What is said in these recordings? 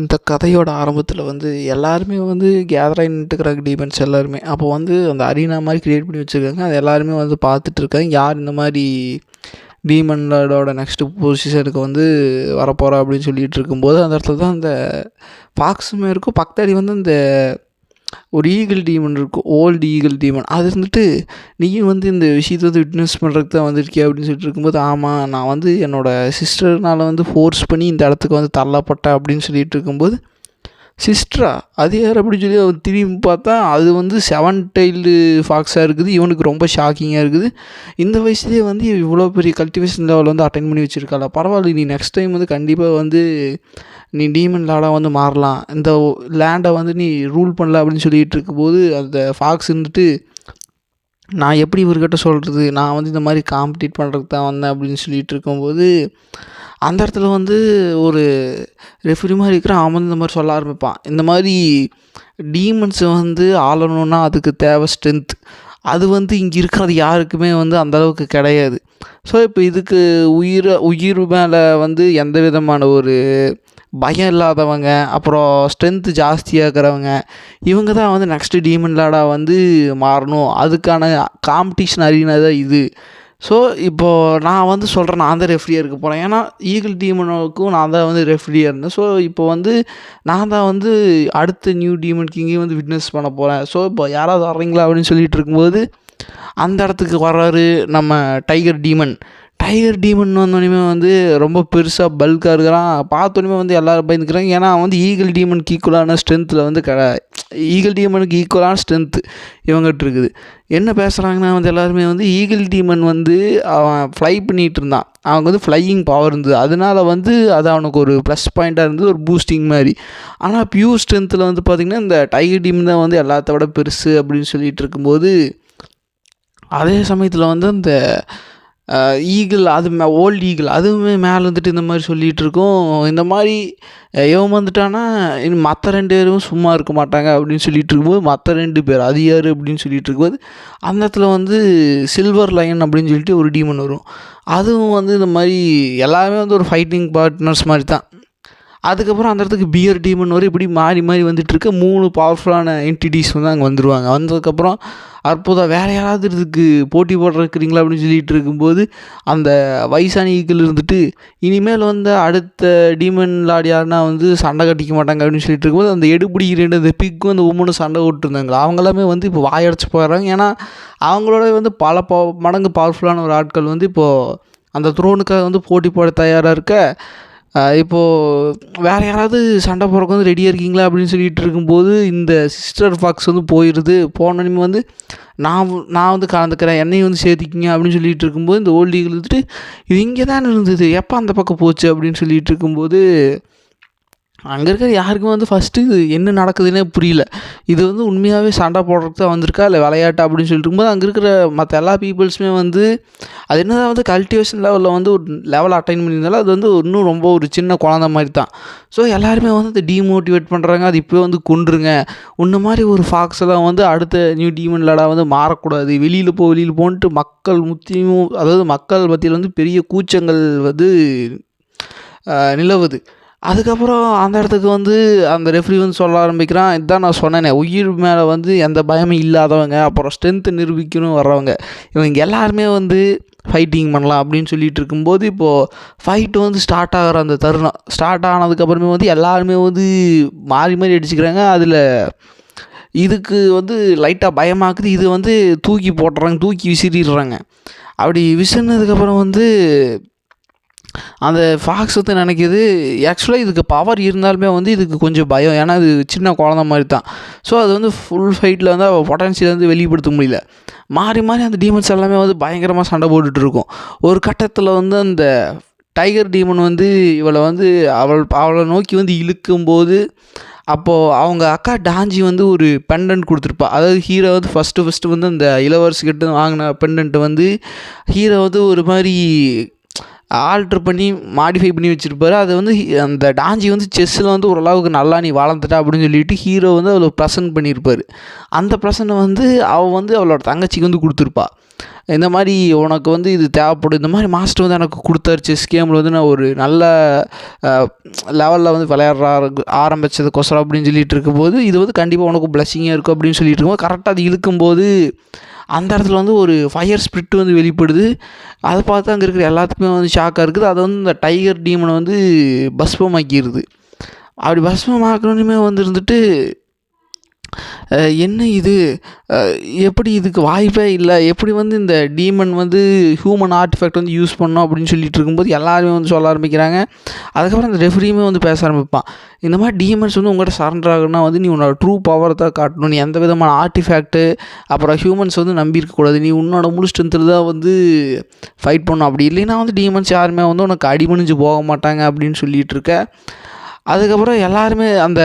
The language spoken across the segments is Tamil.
இந்த கதையோட ஆரம்பத்தில் வந்து எல்லாருமே வந்து கேதராகி நின்றுக்கிறாங்க டீமன்ஸ் எல்லாருமே. அப்போ வந்து அந்த அரீனா மாதிரி கிரியேட் பண்ணி வச்சுருக்காங்க. அது எல்லாருமே வந்து பார்த்துட்டு இருக்காங்க. யார் இந்த மாதிரி டீமன் லார்டோட நெக்ஸ்ட்டு பொசிஷனுக்கு வந்து வரப்போகிறா அப்படின்னு சொல்லிட்டு இருக்கும்போது அந்த இடத்துல தான் அந்த ஃபாக்ஸுமே இருக்கும். பக்கத்தாடி வந்து இந்த ஒரு ஈகிள் டீமன் இருக்கும், ஓல்டு ஈகிள் டீமன். அது இருந்துட்டு நீயும் வந்து இந்த விஷயத்தை வந்து விட்னஸ் பண்ணுறதுக்கு தான் வந்திருக்கியா அப்படின்னு சொல்லிட்டு இருக்கும்போது, ஆமாம் நான் வந்து என்னோடய சிஸ்டர்னால் வந்து ஃபோர்ஸ் பண்ணி இந்த இடத்துக்கு வந்து தள்ளப்பட்டேன் அப்படின்னு சொல்லிட்டு இருக்கும்போது, சிஸ்டரா அது யார் அப்படின்னு சொல்லி அவர் திரும்பி பார்த்தா அது வந்து 7 டைல்டு ஃபாக்ஸாக இருக்குது. இவனுக்கு ரொம்ப ஷாக்கிங்காக இருக்குது. இந்த வயசுலேயே வந்து இவ்வளோ பெரிய கல்டிவேஷன் லெவல் வந்து அட்டைன் பண்ணி வச்சுருக்காளா, பரவாயில்ல நீ நெக்ஸ்ட் டைம் வந்து கண்டிப்பாக வந்து நீ டீமன் லார்டாக வந்து மாறலாம், இந்த லேண்டை வந்து நீ ரூல் பண்ணல அப்படின்னு சொல்லிகிட்டு இருக்கும்போது அந்த ஃபாக்ஸ் இருந்துட்டு, நான் எப்படி இவர்கிட்ட சொல்கிறது, நான் வந்து இந்த மாதிரி காம்படிட் பண்ணுறதுக்கு தான் வந்தேன் அப்படின்னு சொல்லிட்டு இருக்கும்போது அந்த இடத்துல வந்து ஒரு ரெஃப்ரி மாதிரி இருக்கிற அவன் வந்து இந்த மாதிரி சொல்ல ஆரம்பிப்பான். இந்த மாதிரி டீமன்ஸை வந்து ஆளணுன்னா அதுக்கு தேவை ஸ்ட்ரென்த். அது வந்து இங்கே இருக்கிறது யாருக்குமே வந்து அந்தளவுக்கு கிடையாது. ஸோ இப்போ இதுக்கு உயிர் மேலே வந்து எந்த விதமான ஒரு பயம் இல்லாதவங்க, அப்புறம் ஸ்ட்ரென்த்து ஜாஸ்தியாக இருக்கிறவங்க, இவங்க தான் வந்து நெக்ஸ்ட்டு டீமன் லார்டாக வந்து மாறணும். அதுக்கான காம்படிஷன் அரீனா தான் இது. ஸோ இப்போது நான் வந்து சொல்கிறேன், நான் தான் ரெஃப்ரியாக இருக்க போகிறேன். ஏன்னா ஈகிள் டீமனுக்கும் நான் தான் வந்து ரெஃப்ரியாக இருந்தேன். ஸோ இப்போ வந்து நான் தான் வந்து அடுத்த நியூ டீமன் கிங்கையும் வந்து விட்னஸ் பண்ண போகிறேன். ஸோ இப்போ யாராவது வர்றீங்களா அப்படின்னு சொல்லிட்டு இருக்கும்போது அந்த இடத்துக்கு வர்றாரு நம்ம டைகர் டீமன். டைகர் டீமன் வந்தோடனே வந்து ரொம்ப பெருசாக பல்காக இருக்கிறான். பார்த்தோன்னே வந்து எல்லோரும் பயந்துக்கிறாங்க. ஏன்னா அவன் வந்து ஈகிள் டீமனுக்கு ஈக்குவலான ஸ்ட்ரென்த்தில் வந்து ஈகிள் டீமனுக்கு ஈக்குவலான ஸ்ட்ரென்த்து இவங்ககிட்ட இருக்குது. என்ன பேசுகிறாங்கன்னா வந்து எல்லாருமே வந்து ஈகிள் டீமன் வந்து அவன் ஃப்ளை பண்ணிகிட்டு இருந்தான். அவனுக்கு வந்து ஃப்ளையிங் பவர் இருந்தது. அதனால வந்து அது அவனுக்கு ஒரு ப்ளஸ் பாயிண்ட்டாக இருந்தது, ஒரு பூஸ்டிங் மாதிரி. ஆனால் பியூர் ஸ்ட்ரென்த்தில் வந்து பார்த்திங்கன்னா இந்த டைகர் டீமன் தான் வந்து எல்லாத்த விட பெருசு அப்படின்னு சொல்லிட்டு இருக்கும்போது, அதே சமயத்தில் வந்து அந்த ஈகிள் அது ஓல்டு ஈகிள் அதுவுமே மேலே வந்துட்டு இந்த மாதிரி சொல்லிகிட்டு இருக்கோம். இந்த மாதிரி இவன் வந்துட்டானா இன்னும் மற்ற 2 பேரும் சும்மா இருக்க மாட்டாங்க அப்படின்னு சொல்லிட்டு இருக்கும்போது, மற்ற 2 பேர் அது யார் அப்படின்னு சொல்லிட்டு இருக்கும்போது அந்த இடத்துல வந்து சில்வர் லயன் அப்படின்னு சொல்லிட்டு ஒரு டீமன் வரும். அதுவும் வந்து இந்த மாதிரி எல்லாமே வந்து ஒரு ஃபைட்டிங் பார்ட்னர்ஸ் மாதிரி தான். அதுக்கப்புறம் அந்த இடத்துக்கு பியர் டீமன் வரும். இப்படி மாறி மாறி வந்துட்டுருக்க 3 பவர்ஃபுல்லான என்டிட்டிஸ் வந்து அங்கே வந்துடுவாங்க. வந்ததுக்கப்புறம் அற்புதம் வேறு யாராவது இதுக்கு போட்டி போடுறதுக்குறீங்களா அப்படின்னு சொல்லிட்டு இருக்கும்போது அந்த வயசான ஈக்கள் இருந்துட்டு, இனிமேல் வந்து அடுத்த டீமன் லார்ட் யாருன்னா வந்து சண்டை கட்டிக்க மாட்டாங்க அப்படின்னு சொல்லிட்டு இருக்கும்போது அந்த எடுபிடி 2 அந்த பிக்கும் அந்த உமனும் சண்டை விட்டுருந்தாங்க. அவங்களாமே வந்து இப்போ வாயடைச்சு போயிடுறாங்க. ஏன்னா அவங்களோட வந்து பல மடங்கு பவர்ஃபுல்லான ஒரு ஆட்கள் வந்து இப்போது அந்த த்ரோனுக்காக வந்து போட்டி போட தயாராக இருக்க, இப்போது வேறு யாராவது சண்டை போடுறதுக்கு வந்து ரெடியாக இருக்கீங்களா அப்படின்னு சொல்லிட்டு இருக்கும்போது இந்த சிஸ்டர் ஃபாக்ஸ் வந்து போயிடுது. போனோடனே வந்து நான் வந்து கலந்துக்கிறேன், என்னையும் வந்து சேர்த்திக்கிங்க அப்படின்னு சொல்லிட்டு இருக்கும்போது இந்த ஓல்டு ஈகிள் வந்துட்டு, இது இங்கே தானே இருந்தது, எப்போ அந்த பக்கம் போச்சு அப்படின்னு சொல்லிட்டு இருக்கும்போது அங்கே இருக்கிற யாருக்குமே வந்து ஃபஸ்ட்டு இது என்ன நடக்குதுன்னே புரியல. இது வந்து உண்மையாகவே சண்டை போடுறதுக்கு தான் வந்திருக்கா, இல்லை விளையாட்டா அப்படின்னு சொல்லிட்டு இருக்கும்போது அங்கே இருக்கிற மற்ற எல்லா பீப்புள்ஸுமே வந்து அது என்ன தான் வந்து கல்டிவேஷன் லெவலில் வந்து ஒரு லெவல் அட்டைன் பண்ணியிருந்தாலும் அது வந்து இன்னும் ரொம்ப ஒரு சின்ன குழந்த மாதிரி தான். ஸோ எல்லாருமே வந்து அதை டீமோட்டிவேட் பண்ணுறாங்க. அது இப்போ வந்து கொன்றுங்க, உன்ன மாதிரி ஒரு ஃபாக்ஸ் எல்லாம் வந்து அடுத்த நியூ டீமன் லார்டாக வந்து மாறக்கூடாது, வெளியில் போன்ட்டு மக்கள் அதாவது மக்கள் மத்தியில் வந்து பெரிய கூச்சங்கள் வந்து நிலவுது. அதுக்கப்புறம் அந்த இடத்துக்கு வந்து அந்த ரெஃப்ரி வந்து சொல்ல ஆரம்பிக்கிறான், இதுதான் நான் சொன்னேனே, உயிர் மேலே வந்து எந்த பயமும் இல்லாதவங்க, அப்புறம் ஸ்ட்ரென்த்து நிரூபிக்கணும் வர்றவங்க, இவங்க எல்லாருமே வந்து ஃபைட்டிங் பண்ணலாம் அப்படின்னு சொல்லிட்டு இருக்கும்போது, இப்போது ஃபைட்டு வந்து ஸ்டார்ட் ஆகிற அந்த தருணம் ஸ்டார்ட் ஆனதுக்கப்புறமே வந்து எல்லாருமே வந்து மாறி மாறி அடிச்சுக்கிறாங்க. அதில் இதுக்கு வந்து லைட்டாக பயமாக்குது. இது வந்து தூக்கி போட்டுறாங்க, தூக்கி விசிறிடுறாங்க. அப்படி விசிறினதுக்கப்புறம் வந்து அந்த ஃபாக்ஸ் வந்து நினைக்கிது, ஆக்சுவலாக இதுக்கு பவர் இருந்தாலுமே வந்து இதுக்கு கொஞ்சம் பயம். ஏன்னா இது சின்ன குழந்த மாதிரி தான். ஸோ அது வந்து ஃபுல் ஃபைட்டில் வந்து அவள் பொட்டன்ஷியல் வந்து வெளிப்படுத்த முடியல. மாறி மாறி அந்த டீமன்ஸ் எல்லாமே வந்து பயங்கரமாக சண்டை போட்டுட்டு இருக்கும். ஒரு கட்டத்தில் வந்து அந்த டைகர் டீமன் வந்து இவளை வந்து அவளை நோக்கி வந்து இழுக்கும்போது, அப்போது அவங்க அக்கா டாஞ்சி வந்து ஒரு பெண்டன்ட் கொடுத்துருப்பா. அதாவது ஹீரோ வந்து ஃபஸ்ட்டு வந்து அந்த இளவரசிக்கிட்ட வாங்கின பெண்டன்ட்டு வந்து ஹீரோ வந்து ஒரு மாதிரி ஆல்ட்ரு பண்ணி மாடிஃபை பண்ணி வச்சுருப்பாரு. அது வந்து அந்த டான்ஜி வந்து செஸ்ஸில் வந்து ஓரளவுக்கு நல்லா நீ வளர்ந்துட்ட அப்படின்னு சொல்லிட்டு ஹீரோ வந்து அதில் ப்ரெசன்ட் பண்ணியிருப்பார். அந்த ப்ரெசன்ட்டை வந்து அவள் வந்து அவளோட தங்கச்சிக்கு வந்து கொடுத்துருப்பா. இந்த மாதிரி உனக்கு வந்து இது தேவைப்படும், இந்த மாதிரி மாஸ்டர் வந்து எனக்கு கொடுத்தாரு, செஸ் கேமில் வந்து நான் ஒரு நல்ல லெவலில் வந்து ஆரம்பித்ததுக்கோசரம் அப்படின்னு சொல்லிட்டு இருக்கும்போது, இது வந்து கண்டிப்பாக உனக்கு பிளஸ்ஸிங்காக இருக்கும் அப்படின்னு சொல்லிட்டு இருக்கும்போது, கரெக்டாக அது இழுக்கும்போது அந்த இடத்துல வந்து ஒரு ஃபயர் ஸ்பிரிட் வந்து வெளிப்படுது. அதை பார்த்து அங்கே இருக்கிற எல்லாத்துக்குமே வந்து ஷாக்காக இருக்குது. அதை வந்து இந்த டைகர் டீமனை வந்து பஸ்பமாக்கிடுது. அப்படி பஸ்பமாக்கணுமே வந்து இருந்துட்டு என்ன இது, எப்படி இதுக்கு வாய்ப்பே இல்லை, எப்படி வந்து இந்த டீமன் வந்து ஹியூமன் ஆர்டிஃபேக்ட் வந்து யூஸ் பண்ணோம் அப்படின்னு சொல்லிட்டு இருக்கும்போது எல்லாருமே வந்து சொல்ல ஆரம்பிக்கிறாங்க. அதுக்கப்புறம் அந்த ரெஃப்ரியுமே வந்து பேச ஆரம்பிப்பான். இந்த மாதிரி டீமன்ஸ் வந்து உங்கள்கிட்ட சரண்டர் ஆகணும்னா வந்து நீ உன்னோட ட்ரூ பவரை தான் காட்டணும், நீ எந்த விதமான ஆர்டிஃபேக்ட்டு அப்புறம் ஹியூமன்ஸ் வந்து நம்பியிருக்கக்கூடாது, நீ உன்னோட முழு ஸ்ட்ரென்த்தில் தான் வந்து ஃபைட் பண்ணணும், அப்படி இல்லைன்னா வந்து டீமன்ஸ் யாருமே வந்து உனக்கு அடிபணிஞ்சு போக மாட்டாங்க அப்படின்னு சொல்லிகிட்டு இருக்க. அதுக்கப்புறம் எல்லாருமே அந்த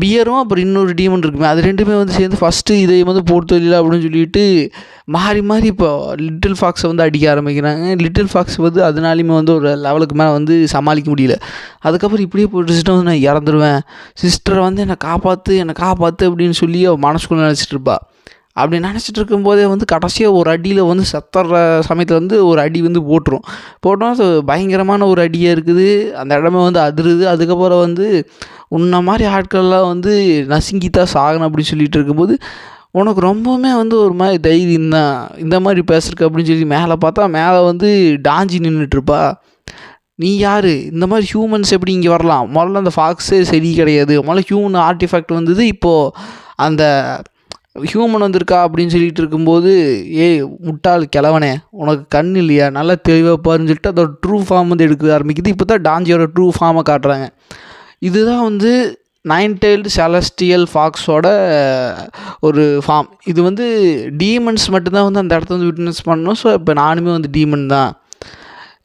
பியரும் அப்புறம் இன்னொரு டீமன் இருக்குமே, அது ரெண்டுமே வந்து சேர்ந்து ஃபஸ்ட்டு இதை வந்து போட்டு வரல அப்படின்னு சொல்லிட்டு மாறி மாறி இப்போ லிட்டில் ஃபாக்ஸை வந்து அடிக்க ஆரம்பிக்கிறாங்க. லிட்டில் ஃபாக்ஸ் வந்து அதனாலையுமே வந்து ஒரு லெவலுக்கு மேலே வந்து சமாளிக்க முடியல. அதுக்கப்புறம் இப்படியே போட்டுச்சுட்டு வந்து நான் இறந்துருவேன், சிஸ்டரை வந்து என்னை காப்பாற்று அப்படின்னு சொல்லி அவள் மனசுக்குள்ளே நினச்சிட்டு இருப்பா. அப்படி நினச்சிட்டு இருக்கும்போதே வந்து கடைசியாக ஒரு அடியில் வந்து சத்துற சமயத்தில் வந்து ஒரு அடி வந்து போட்டோம். அது பயங்கரமான ஒரு அடியாக இருக்குது, அந்த இடமே வந்து அதிருது. அதுக்கப்புறம் வந்து உன்ன மாதிரி ஆட்கள்லாம் வந்து நசுங்கி தான் சாகணும் அப்படின்னு சொல்லிட்டு இருக்கும்போது, உனக்கு ரொம்பவுமே வந்து ஒரு மாதிரி தைரியம் தான் இந்த மாதிரி பேசுறக்கு அப்படின்னு சொல்லி மேலே பார்த்தா மேலே வந்து டாஞ்சி நின்றுட்டுருப்பா. நீ யார், இந்த மாதிரி ஹியூமன்ஸ் எப்படி இங்கே வரலாம், முதல்ல அந்த ஃபாக்ஸே சரி கிடையாது, முதல்ல ஹியூமன் ஆர்டிஃபேக்ட் வந்தது, இப்போது அந்த ஹியூமன் வந்திருக்கா அப்படின்னு சொல்லிட்டு இருக்கும்போது, ஏய் முட்டாள் கிழவனே, உனக்கு கண் இல்லையா, நல்லா தெளிவாக பாருன்னு சொல்லிட்டு அதோட ட்ரூ ஃபார்ம் வந்து எடுக்க ஆரம்பிக்குது. இப்போ தான் டாஞ்சியோட ட்ரூ ஃபார்மை காட்டுறாங்க. இதுதான் வந்து 9-tailed celestial ஃபாக்ஸோட ஒரு ஃபார்ம். இது வந்து டீமன்ஸ் மட்டும்தான் வந்து அந்த இடத்த வந்து விட்னஸ் பண்ணணும். ஸோ இப்போ நானுமே வந்து டீமன் தான்.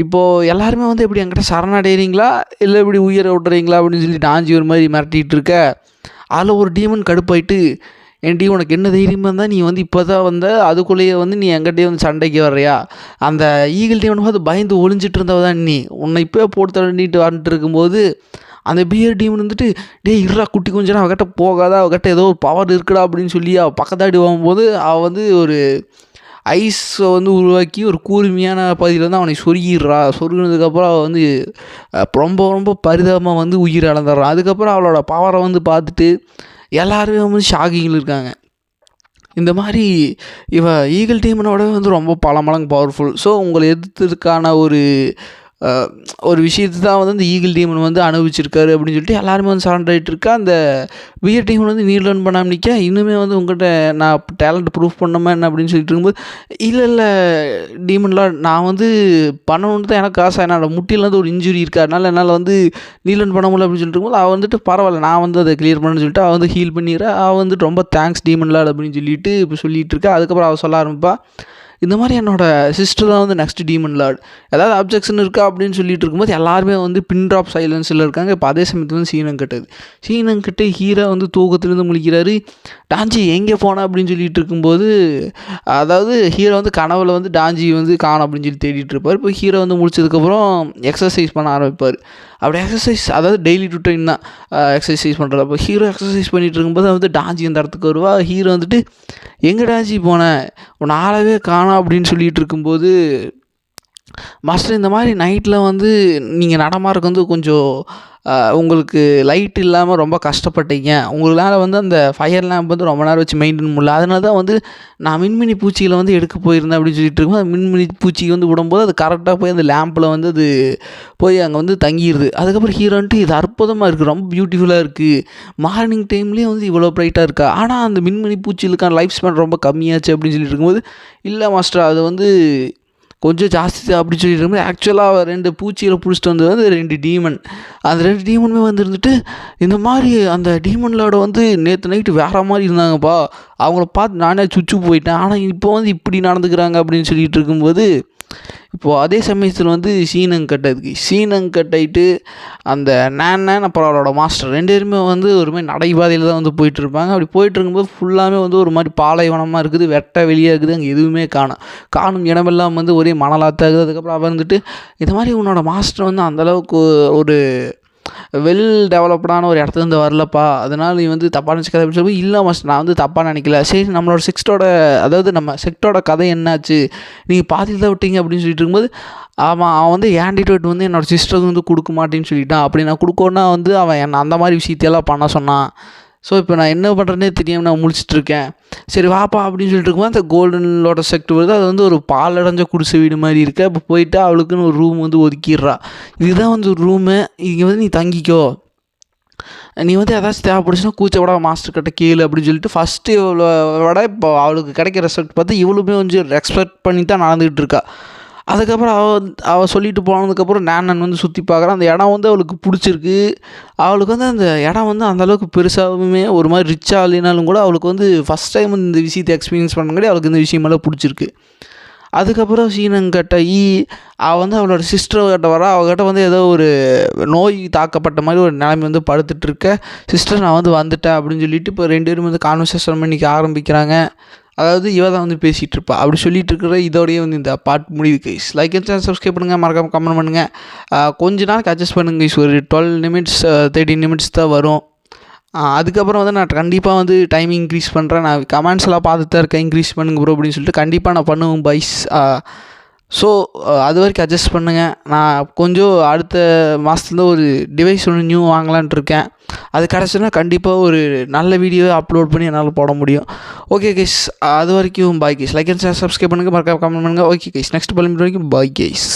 இப்போது எல்லாருமே வந்து எப்படி என்கிட்ட சரணடைகிறீங்களா இல்லை இப்படி உயிரை விட்றீங்களா அப்படின்னு சொல்லி டாஞ்சி ஒரு மாதிரி மிரட்டிகிட்டு இருக்க. அதில் ஒரு டீமன் கடுப்பாயிட்டு, ஏன்டி உனக்கு என்ன தைரியமாக இருந்தால் நீ வந்து இப்போ தான் வந்த, அதுக்குள்ளேயே வந்து நீ எங்கிட்டே வந்து சண்டைக்கு வர்றியா, அந்த ஈகிள் டீமன் பார்த்து பயந்து ஒளிஞ்சிட்டு இருந்தவ தான் நீ, உன்னை இப்போ போட்டு தள்ளிட்டு வந்துட்டு இருக்கும்போது அந்த பியர் டீமன் வந்துட்டு, டே இருடா குட்டி கொஞ்சம் அவகிட்ட போகாத, அவகிட்ட ஏதோ ஒரு பவர் இருக்குடா அப்படின்னு சொல்லி அவள் பக்கத்தாடி போகும்போது அவள் வந்து ஒரு ஐஸை வந்து உருவாக்கி ஒரு கூர்மையான பகுதியில் வந்து அவனை சொருகிடுறா. சொருகினதுக்கப்புறம் அவள் வந்து ரொம்ப ரொம்ப பரிதாபமாக வந்து உயிர் இழந்துடுறான். அதுக்கப்புறம் அவளோட பவரை வந்து பார்த்துட்டு எல்லாருமே வந்து ஷாக்கிங்கில் இருக்காங்க. இந்த மாதிரி ஈகிள் டீமனோட வந்து ரொம்ப பல மடங்கு பவர்ஃபுல். ஸோ உங்களை எதிர்த்ததுக்கான ஒரு விஷயத்தை தான் வந்து அந்த ஈகிள் டீமன் வந்து அனுபவிச்சிருக்காரு அப்படின்னு சொல்லிட்டு எல்லாருமே வந்து சரண்டர் ஆகிட்டு இருக்கா. அந்த பியர் டீமன் வந்து நீ லேர்ன் பண்ணாமல் நிற்க, இன்னுமே வந்து உங்கள்கிட்ட நான் டேலண்ட் ப்ரூஃப் பண்ணோமா என்ன அப்படின்னு சொல்லிட்டு இருக்கும்போது, இல்லை டீமன்லாம் நான் வந்து பண்ணணுன்னு தான் எனக்கு ஆசை, என்னோட முட்டியில் வந்து ஒரு இன்ஜுரி இருக்குது, அதனால் என்னால் வந்து நீ லேர்ன் பண்ண முடியல அப்படின்னு சொல்லிட்டு இருக்கும்போது அவள் வந்துட்டு பரவாயில்ல நான் வந்து அதை கிளியர் பண்ணணும்னு சொல்லிட்டு அவள் வந்து ஹீல் பண்ணிடுறேன். அவள் வந்துட்டு ரொம்ப தேங்க்ஸ் டீமன்லாம் அப்படின்னு சொல்லிட்டு இப்போ சொல்லிகிட்டு இருக்கா. அதுக்கப்புறம் அவள் சொல்ல ஆரம்பிப்பா, இந்த மாதிரி என்னோடய சிஸ்டர் தான் வந்து நெக்ஸ்ட் டீமன் லார்ட், ஏதாவது அப்ஜெக்ஷன் இருக்கா அப்படின்னு சொல்லிட்டு இருக்கும்போது எல்லாருமே வந்து பின் ட்ராப் சைலன்ஸில் இருக்காங்க. இப்போ அதே சமயத்தில் வந்து சீனங்கட்டு ஹீரோ வந்து தூக்கத்துலேருந்து முழிக்கிறாரு. டாஞ்சி எங்கே போனா அப்படின்னு சொல்லிட்டு இருக்கும்போது, அதாவது ஹீரோ வந்து கனவுல வந்து டாஞ்சி வந்து காணும் அப்படின்னு சொல்லி தேடிட்டு இருப்பார். இப்போ ஹீரோ வந்து முடிச்சதுக்கப்புறம் எக்ஸசைஸ் பண்ண ஆரம்பிப்பார். அப்படி எக்ஸசைஸ் அதாவது டெய்லி ருட்டீன் தான் எக்ஸசைஸ் பண்ணுறது. அப்போ ஹீரோ எக்ஸசைஸ் பண்ணிகிட்டு இருக்கும்போது வந்து டாஞ்சி அந்த இடத்துக்கு வருவா. ஹீரோ வந்துட்டு எங்கே டாஞ்சி போனேன், உன்னை ஆளவே காணோம் அப்படின்னு சொல்லிகிட்டு இருக்கும்போது, மாஸ்டர் இந்த மாதிரி நைட்டில் வந்து நீங்கள் நடமாறக்கு வந்து கொஞ்சம் உங்களுக்கு லைட் இல்லாமல் ரொம்ப கஷ்டப்பட்டீங்க, உங்களால் வந்து அந்த ஃபயர் லேம்ப் வந்து ரொம்ப நேரம் வச்சு மெயின்டைன் பண்ணல, அதனால தான் வந்து நான் மின்மினி பூச்சிகளை வந்து எடுக்க போயிருந்தேன் அப்படின்னு சொல்லிட்டு இருக்கும்போது, அந்த மின்மினி பூச்சி வந்து விடும்போது அது கரெக்டாக போய் அந்த லேம்பில் வந்து அது போய் அங்கே வந்து தங்கிடுது. அதுக்கப்புறம் ஹீரோன்ட்டு இது அற்புதமாக இருக்குது, ரொம்ப பியூட்டிஃபுல்லாக இருக்குது, மார்னிங் டைம்லேயே வந்து இவ்வளோ ப்ரைட்டாக இருக்கா, ஆனால் அந்த மின்மினி பூச்சிகளுக்கான லைஃப் ஸ்பேன் ரொம்ப கம்மியாச்சு அப்படின்னு சொல்லிட்டு இருக்கும்போது, இல்லை மாஸ்டர் அது வந்து கொஞ்சம் ஜாஸ்தி தான் அப்படின்னு சொல்லிட்டு இருக்கும்போது, ஆக்சுவலாக 2 பூச்சிகளை பிடிச்சிட்டு வந்தது வந்து 2 டீமன். அந்த 2 டீமனுமே வந்து இருந்துட்டு, இந்த மாதிரி அந்த டீமன்களோட வந்து நேற்று நைட்டு வேறு மாதிரி இருந்தாங்கப்பா, அவங்கள பார்த்து நானே சுச்சு போயிட்டேன், ஆனால் இப்போ வந்து இப்படி நடந்துக்கிறாங்க அப்படின்னு சொல்லிட்டு இருக்கும்போது, இப்போது அதே சமயத்தில் வந்து சீனங்கட் அதுக்கு சீனங்கட் ஆகிட்டு அந்த நேன் அப்புறம் அவரோட மாஸ்டர் 2 பேருமே வந்து ஒரு மாதிரி நடைபாதையில் தான் வந்து போயிட்டுருப்பாங்க. அப்படி போயிட்டுருக்கும்போது ஃபுல்லாகவே வந்து ஒரு மாதிரி பாலைவனமாக இருக்குது, வெட்ட வெளியாக இருக்குது, அங்கே எதுவுமே காணும் இடமெல்லாம் வந்து ஒரே மணலாத்தாக இருக்குது. அதுக்கப்புறம் அவன் வந்துட்டு இந்த மாதிரி உன்னோட மாஸ்டர் வந்து அந்தளவுக்கு ஒரு வெல் டெவலப்டான ஒரு இடத்துலேருந்து வரலப்பா, அதனால் நீ வந்து தப்பாக நினச்சிக்காத அப்படின்னு சொல்லி, இல்லை மாஸ்டர் நான் வந்து தப்பாக நினைக்கல, சரி நம்மளோட நம்ம செக்டோட கதை என்னாச்சு, நீங்கள் பாதியில் தான் விட்டீங்க அப்படின்னு சொல்லிட்டு இருக்கும்போது, அவன் வந்து ஆன்டிடோட் வந்து என்னோடய சிஸ்டருக்கு வந்து கொடுக்க மாட்டேன்னு சொல்லிட்டான். அப்படி நான் கொடுக்கணுன்னா வந்து அவன் என்னை அந்த மாதிரி விஷயத்தையெல்லாம் பண்ண சொன்னான். ஸோ இப்போ நான் என்ன பண்ணுறேன்னே தெரியாமல் நான் முழிச்சிட்ருக்கேன். சரி வாப்பா அப்படின்னு சொல்லிட்டு இருக்கும்போது அந்த கோல்டனோட செக்ட் வருது. அது வந்து ஒரு பாலடைஞ்ச குடிசை வீடு மாதிரி இருக்குது. அப்போ போயிட்டு அவளுக்குன்னு ஒரு ரூம் வந்து ஒதுக்கிடுறா. இதுதான் வந்து ஒரு ரூமு, இங்கே வந்து நீ தங்கிக்கோ, நீ வந்து ஏதாச்சும் தேவைப்படுச்சுன்னா கூச்சப்பட மாஸ்டர் கிட்ட கேளு அப்படின்னு சொல்லிட்டு ஃபஸ்ட்டு இவளோட இப்போ அவளுக்கு கிடைக்கிற ரெஸ்பெக்ட் பார்த்து இவளுமே கொஞ்சம் ரெஸ்பெக்ட் பண்ணி தான் நடந்துக்கிட்டு இருக்கா. அதுக்கப்புறம் அவள் சொல்லிட்டு போனதுக்கப்புறம் நேனன் வந்து சுற்றி பார்க்குறான். அந்த இடம் வந்து அவளுக்கு பிடிச்சிருக்கு. அவளுக்கு வந்து அந்த இடம் வந்து அந்தளவுக்கு பெருசாகவுமே ஒரு மாதிரி ரிச்சாக இல்லைனாலும் கூட அவளுக்கு வந்து ஃபஸ்ட் டைம் இந்த விஷயத்தை எக்ஸ்பீரியன்ஸ் பண்ணங்காட்டி அவளுக்கு இந்த விஷயமெல்லாம் பிடிச்சிருக்கு. அதுக்கப்புறம் சீனங்கிட்ட அவள் வந்து அவளோட சிஸ்டர்கிட்ட வரா. அவகிட்ட வந்து ஏதோ ஒரு நோய் தாக்கப்பட்ட மாதிரி ஒரு நிலைமை வந்து படுத்துட்ருக்க. சிஸ்டர் நான் வந்து வந்துட்டேன் அப்படின்னு சொல்லிட்டு இப்போ 2 பேரும் வந்து கான்வர்சேஷன் பண்ணிக்க ஆரம்பிக்கிறாங்க. அதாவது இவ தான் வந்து பேசிகிட்டு இருப்பா. அப்படி சொல்லிட்டு இருக்கிற இதோடய வந்து இந்த பார்ட் முடியுது guys. Like and channel subscribe பண்ணுங்கள், மறக்காமல் கமெண்ட் பண்ணுங்கள். கொஞ்ச நாளைக்கு அட்ஜஸ்ட் பண்ணுங்க கைஸ். ஒரு 12 நிமிட்ஸ் 13 நிமிட்ஸ் தான் வரும். அதுக்கப்புறம் வந்து நான் கண்டிப்பாக வந்து டைமிங் இன்க்ரீஸ் பண்ணுறேன். நான் கமெண்ட்ஸ் எல்லாம் பார்த்துட்டு தான் இருக்கேன், இன்க்ரீஸ் பண்ணுங்க ப்ரோ அப்படின்னு சொல்லிட்டு கண்டிப்பாக நான் பண்ணுவேன் பைஸ். ஸோ அது வரைக்கும் அட்ஜஸ்ட் பண்ணுங்கள். நான் கொஞ்சம் அடுத்த மாதத்துல ஒரு டிவைஸ் ஒன்று நியூ வாங்கலான்ட்டு இருக்கேன். அது கிடச்சுன்னா கண்டிப்பாக ஒரு நல்ல வீடியோவை அப்லோட் பண்ணி என்னால் போட முடியும். ஓகே கைஸ், அது வரைக்கும் bye guys. Like and share subscribe பண்ணுங்கள், மறக்காம கமெண்ட் பண்ணுங்கள். ஓகே கைஸ், நெக்ஸ்ட் பள்ளி வரைக்கும் பாய் கைஸ்.